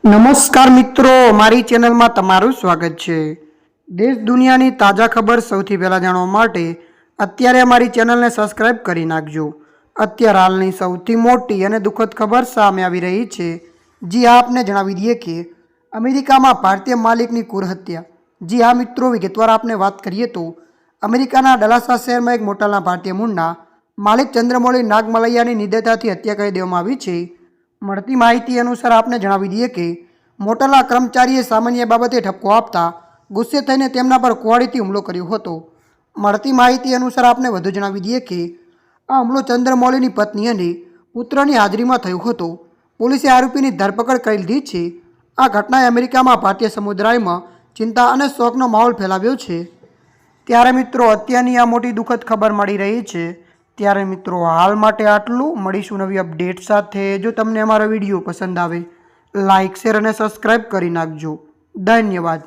નમસ્કાર મિત્રો, મારી ચેનલમાં તમારું સ્વાગત છે। દેશ દુનિયાની તાજા ખબર સૌથી પહેલાં જાણવા માટે અત્યારે અમારી ચેનલને સબસ્ક્રાઇબ કરી નાખજો। અત્યારે હાલની સૌથી મોટી અને દુઃખદ ખબર સામે આવી રહી છે। જી આપને જણાવી દઈએ કે અમેરિકામાં ભારતીય માલિકની ક્રૂર હત્યા। જી હા મિત્રો, વિગતવાર આપને વાત કરીએ તો અમેરિકાના ડલાસા શહેરમાં એક મોટાના ભારતીય મૂળના માલિક ચંદ્રમૌલી નાગમલૈયાની નિર્દયતાથી હત્યા કરી દેવામાં આવી છે। મળતી માહિતી અનુસાર આપને જણાવી દઈએ કે મોટેલા કર્મચારીએ સામાન્ય બાબતે ઠપકો આપતા ગુસ્સે થઈને તેમના પર કુહાડીથી હુમલો કર્યો હતો। મળતી માહિતી અનુસાર આપને વધુ જણાવી દઈએ કે આ હુમલો ચંદ્રમૌલીની પત્ની અને પુત્રની હાજરીમાં થયો હતો। પોલીસે આરોપીની ધરપકડ કરી લીધી છે। આ ઘટનાએ અમેરિકામાં ભારતીય સમુદાયમાં ચિંતા અને શોકનો માહોલ ફેલાવ્યો છે। ત્યારે મિત્રો, અત્યારની આ મોટી દુઃખદ ખબર મળી રહી છે। ત્યારે મિત્રો, હાલ માટે આટલું। મળીશું નવી અપડેટ સાથે। જો તમને અમારો વિડીયો પસંદ આવે લાઇક, શેર અને સબસ્ક્રાઇબ કરી નાખજો। ધન્યવાદ।